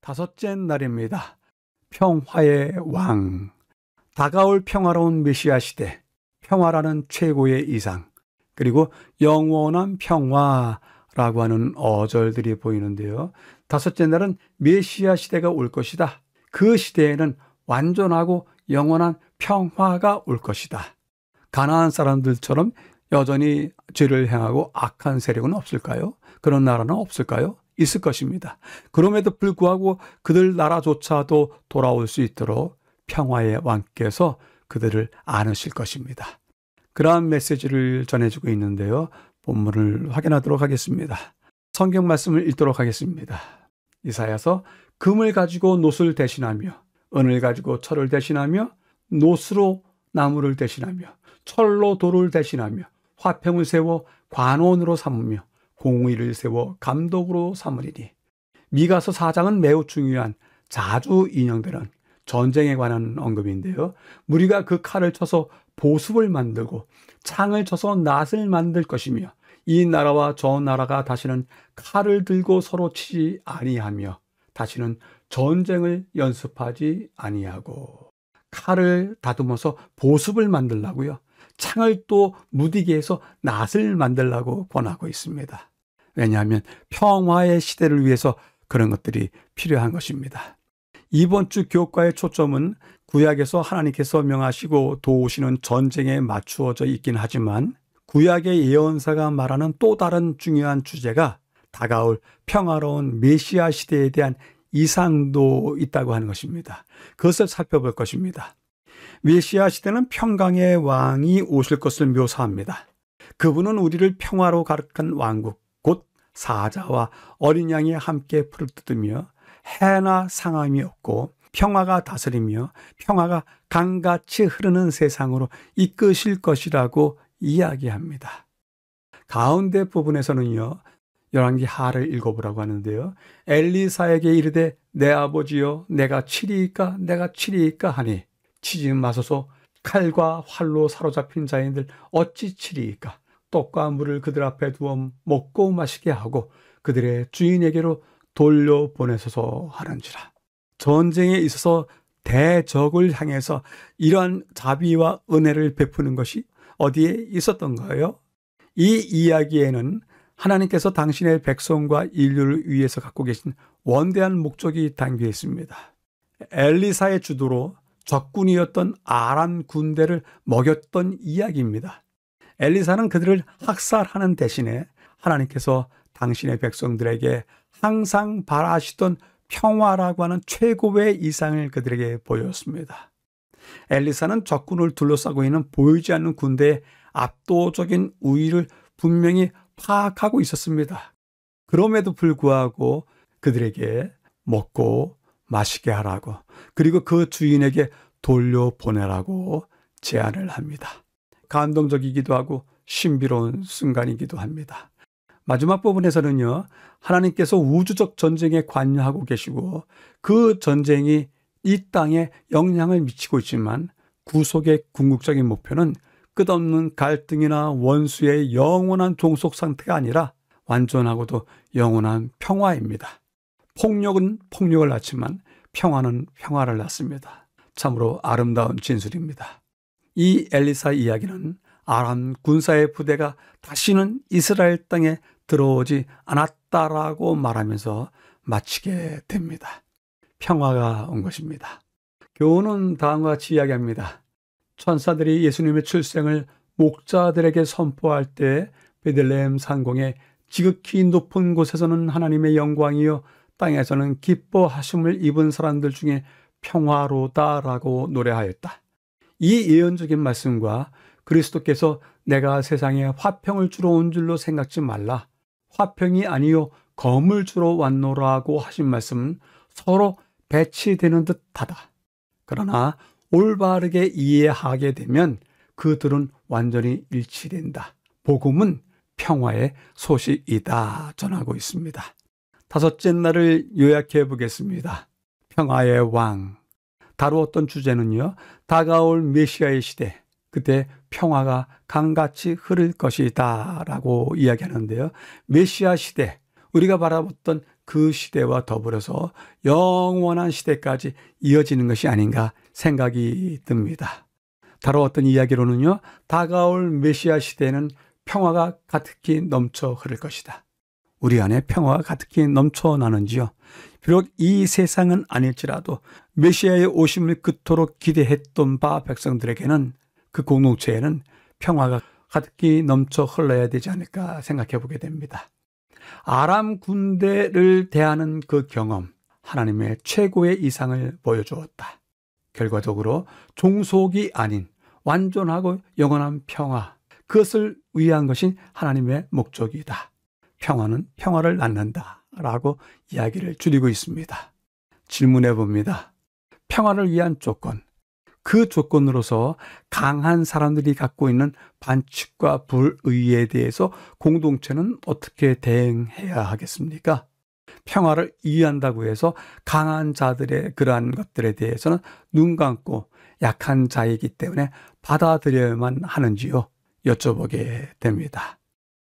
다섯째 날입니다. 평화의 왕. 다가올 평화로운 메시아 시대, 평화라는 최고의 이상, 그리고 영원한 평화라고 하는 어절들이 보이는데요. 다섯째 날은 메시아 시대가 올 것이다. 그 시대에는 완전하고 영원한 평화가 올 것이다. 가나안 사람들처럼 여전히 죄를 행하고 악한 세력은 없을까요? 그런 나라는 없을까요? 있을 것입니다. 그럼에도 불구하고 그들 나라조차도 돌아올 수 있도록 평화의 왕께서 그들을 안으실 것입니다. 그러한 메시지를 전해주고 있는데요. 본문을 확인하도록 하겠습니다. 성경 말씀을 읽도록 하겠습니다. 이사야서 금을 가지고 놋을 대신하며 은을 가지고 철을 대신하며 놋으로 나무를 대신하며 철로 돌을 대신하며 화평을 세워 관원으로 삼으며 공의를 세워 감독으로 삼으리니. 미가서 4장은 매우 중요한 자주 인용되는 전쟁에 관한 언급인데요. 무리가 그 칼을 쳐서 보습을 만들고 창을 쳐서 낫을 만들 것이며 이 나라와 저 나라가 다시는 칼을 들고 서로 치지 아니하며 다시는 전쟁을 연습하지 아니하고. 칼을 다듬어서 보습을 만들라고요. 창을 또 무디게 해서 낫을 만들라고 권하고 있습니다. 왜냐하면 평화의 시대를 위해서 그런 것들이 필요한 것입니다. 이번 주 교과의 초점은 구약에서 하나님께서 명하시고 도우시는 전쟁에 맞추어져 있긴 하지만 구약의 예언사가 말하는 또 다른 중요한 주제가 다가올 평화로운 메시아 시대에 대한 이상도 있다고 하는 것입니다. 그것을 살펴볼 것입니다. 메시아 시대는 평강의 왕이 오실 것을 묘사합니다. 그분은 우리를 평화로 가득한 왕국, 곧 사자와 어린 양이 함께 풀을 뜯으며 해나 상함이 없고 평화가 다스리며 평화가 강같이 흐르는 세상으로 이끄실 것이라고 이야기합니다. 가운데 부분에서는요, 열왕기 하를 읽어보라고 하는데요. 엘리사에게 이르되 내 아버지여 내가 치리이까 내가 치리이까 하니 치지 마소서. 칼과 활로 사로잡힌 자인들 어찌 치리이까. 떡과 물을 그들 앞에 두어 먹고 마시게 하고 그들의 주인에게로 돌려보내소서 하는지라. 전쟁에 있어서 대적을 향해서 이러한 자비와 은혜를 베푸는 것이 어디에 있었던가요? 이 이야기에는 하나님께서 당신의 백성과 인류를 위해서 갖고 계신 원대한 목적이 담겨 있습니다. 엘리사의 주도로 적군이었던 아람 군대를 먹였던 이야기입니다. 엘리사는 그들을 학살하는 대신에 하나님께서 당신의 백성들에게 항상 바라시던 평화라고 하는 최고의 이상을 그들에게 보였습니다. 엘리사는 적군을 둘러싸고 있는 보이지 않는 군대의 압도적인 우위를 분명히 파악하고 있었습니다. 그럼에도 불구하고 그들에게 먹고 마시게 하라고, 그리고 그 주인에게 돌려보내라고 제안을 합니다. 감동적이기도 하고 신비로운 순간이기도 합니다. 마지막 부분에서는요, 하나님께서 우주적 전쟁에 관여하고 계시고 그 전쟁이 이 땅에 영향을 미치고 있지만 구속의 궁극적인 목표는 끝없는 갈등이나 원수의 영원한 종속 상태가 아니라 완전하고도 영원한 평화입니다. 폭력은 폭력을 낳지만 평화는 평화를 낳습니다. 참으로 아름다운 진술입니다. 이 엘리사 이야기는 아람 군사의 부대가 다시는 이스라엘 땅에 들어오지 않았다라고 말하면서 마치게 됩니다. 평화가 온 것입니다. 교훈은 다음과 같이 이야기합니다. 천사들이 예수님의 출생을 목자들에게 선포할 때 베들레헴 상공의 지극히 높은 곳에서는 하나님의 영광이요 땅에서는 기뻐하심을 입은 사람들 중에 평화로다라고 노래하였다. 이 예언적인 말씀과 그리스도께서 내가 세상에 화평을 주러 온 줄로 생각지 말라, 화평이 아니요 검을 주러 왔노라고 하신 말씀은 서로 배치되는 듯하다. 그러나 올바르게 이해하게 되면 그들은 완전히 일치된다. 복음은 평화의 소식이다 전하고 있습니다. 다섯째 날을 요약해 보겠습니다. 평화의 왕. 다루었던 주제는요, 다가올 메시아의 시대, 그때 평화가 강같이 흐를 것이다 라고 이야기하는데요. 메시아 시대, 우리가 바라봤던 그 시대와 더불어서 영원한 시대까지 이어지는 것이 아닌가 생각이 듭니다. 다른 어떤 이야기로는요, 다가올 메시아 시대에는 평화가 가득히 넘쳐 흐를 것이다. 우리 안에 평화가 가득히 넘쳐나는지요? 비록 이 세상은 아닐지라도 메시아의 오심을 그토록 기대했던 바 백성들에게는, 그 공동체에는 평화가 가득히 넘쳐 흘러야 되지 않을까 생각해 보게 됩니다. 아람 군대를 대하는 그 경험, 하나님의 최고의 이상을 보여주었다. 결과적으로 종속이 아닌 완전하고 영원한 평화, 그것을 위한 것이 하나님의 목적이다. 평화는 평화를 낳는다 라고 이야기를 줄이고 있습니다. 질문해 봅니다. 평화를 위한 조건, 그 조건으로서 강한 사람들이 갖고 있는 반칙과 불의에 대해서 공동체는 어떻게 대응해야 하겠습니까? 평화를 이해한다고 해서 강한 자들의 그러한 것들에 대해서는 눈 감고 약한 자이기 때문에 받아들여야만 하는지요? 여쭤보게 됩니다.